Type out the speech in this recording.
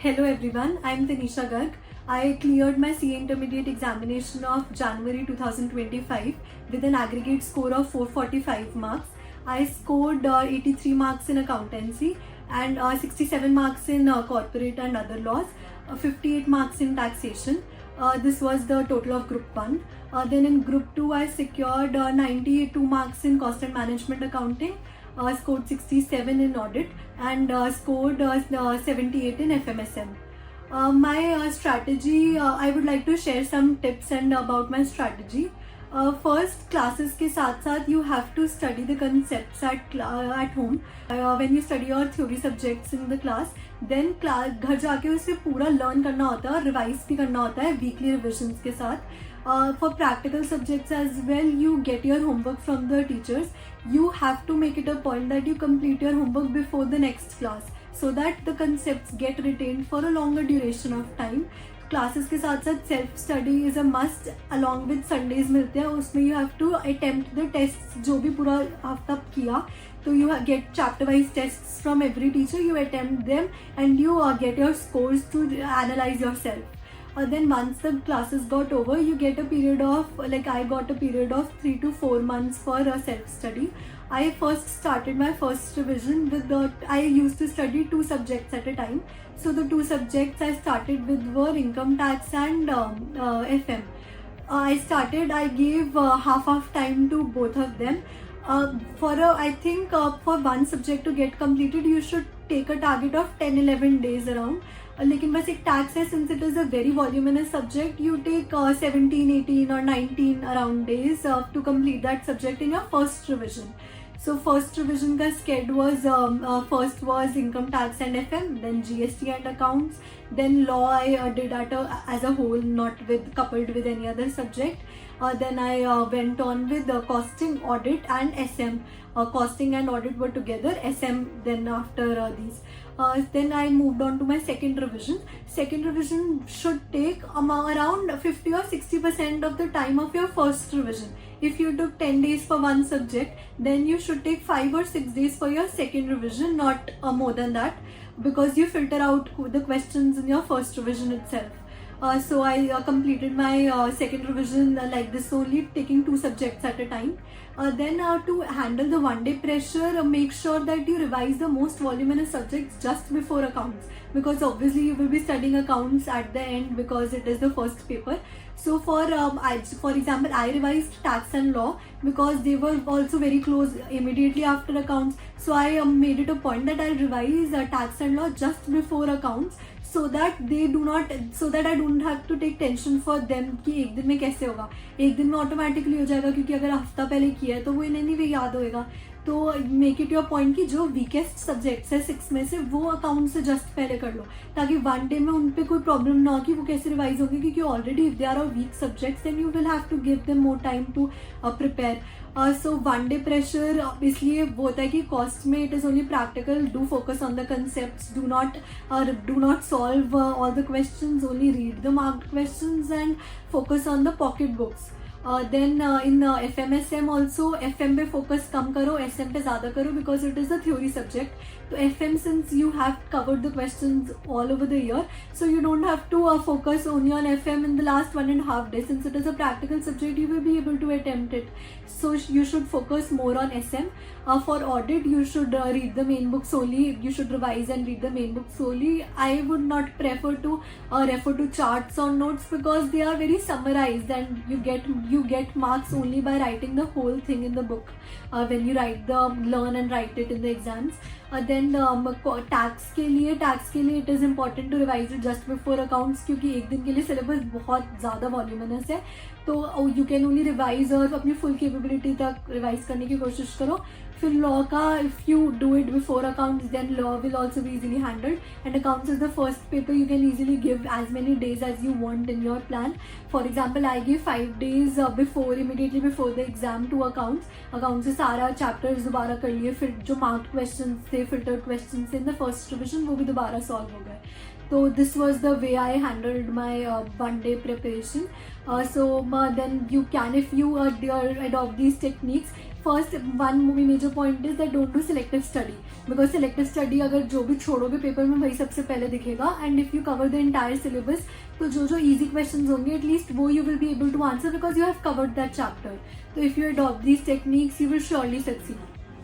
Hello everyone, I am Tanisha Garg. I cleared my CA Intermediate examination of January 2025 with an aggregate score of 445 marks. I scored 83 marks in accountancy and 67 marks in corporate and other laws, 58 marks in taxation. This was the total of Group 1. Then in Group 2, I secured 92 marks in cost and management accounting, scored 67 in audit and scored 78 in FMSM. My strategy, I would like to share some tips and about my strategy. First, classes के साथ साथ you have to study the concepts at home. When you study your theory subjects in the class, then घर जाके उसे पूरा learn करना होता है और revise भी करना होता है weekly revisions के साथ. For practical subjects as well, you get your homework from the teachers. You have to make it a point that you complete your homework before the next class so that the concepts get retained for a longer duration of time. Classes के साथ साथ self study is a must along with Sundays मिलते हैं, उसमें you have to attempt the tests जो भी पूरा हफ्ता किया, तो you get chapter wise tests from every teacher, you attempt them and you get your scores to analyze yourself. Then once the classes got over, you get a period of, like I got a period of 3 to 4 months for self-study. I first started my first revision with I used to study 2 subjects at a time. So the 2 subjects I started with were income tax and FM. I gave half of time to both of them. I think for one subject to get completed, you should take a target of 10-11 days around. लेकिन बस एक tax है, since it is a very voluminous subject, you take 17, 18 or 19 around days to complete that subject in your first revision. So first revision का schedule was first was income tax and FM, then GST and accounts, then law I did as a whole, not coupled with any other subject. Then I went on with costing, audit and SM. Costing and audit were together, SM then after these. Then I moved on to my second revision. Second revision should take around 50 or 60% of the time of your first revision. If you took 10 days for one subject, then you should take 5 or 6 days for your second revision, not more than that, because you filter out the questions in your first revision itself. So I completed my second revision like this only, taking 2 subjects at a time. Then to handle the one-day pressure, make sure that you revise the most voluminous subjects just before accounts, because obviously you will be studying accounts at the end because it is the first paper. So for example, I revised tax and law because they were also very close immediately after accounts. So I made it a point that I'll revise tax and law just before accounts, so that I don't have to take tension for them कि एक दिन में कैसे होगा, एक दिन में automatically हो जाएगा, क्योंकि अगर हफ्ता पहले किया है तो वो anyway याद होएगा. तो मेक इट योर पॉइंट कि जो वीकेस्ट सब्जेक्ट्स है 6 में से वो अकाउंट से जस्ट पहले कर लो, ताकि वन डे में उन पे कोई प्रॉब्लम ना हो कि वो कैसे रिवाइज होंगे, क्योंकि already if they are weak subjects then you will have to give them more time to prepare. So one day pressure इसलिए वो होता है कि कॉस्ट में it is only practical. Do focus on the concepts, do not solve all the questions, only read the marked questions and focus on the pocket books. Then in FMSM also, FM पे focus कम करो, SM पे ज़्यादा करो, because it is a theory subject. तो FM, since you have covered the questions all over the year, so you don't have to focus only on FM in the last 1.5 days. Since it is a practical subject, you will be able to attempt it. So you should focus more on SM. For audit, you should read the main book solely. You should revise and read the main book solely. I would not prefer to refer to charts or notes, because they are very summarized and you get marks only by writing the whole thing in the book when you learn and write it in the exams. Then tax के लिए it is important to revise it just before accounts, क्योंकि एक दिन के लिए syllabus बहुत ज़्यादा voluminous है, तो यू कैन ओनली रिवाइज और अपनी फुल कैपेबिलिटी तक रिवाइज करने की कोशिश करो. फिर लॉ का, if you do it before accounts then law will also be easily handled, and accounts is the first paper you can easily give as many days as you want in your plan. For example, I give 5 days immediately before the exam to accounts से सारा chapters दोबारा कर लिए, फिर जो marked question थे, filtered question in the first revision, वो भी दोबारा सॉल्व हो गए. So this was the way I handled my one day preparation. Then you can, if you adopt these techniques, first one major point is that don't do selective study, because selective study अगर जो भी छोड़ोगे paper में वही सबसे पहले दिखेगा. And if you cover the entire syllabus, तो जो इजी क्वेश्चन होंगे एटलीस्ट वो you will be able to answer because you have covered that chapter. तो if you adopt these techniques you will surely succeed.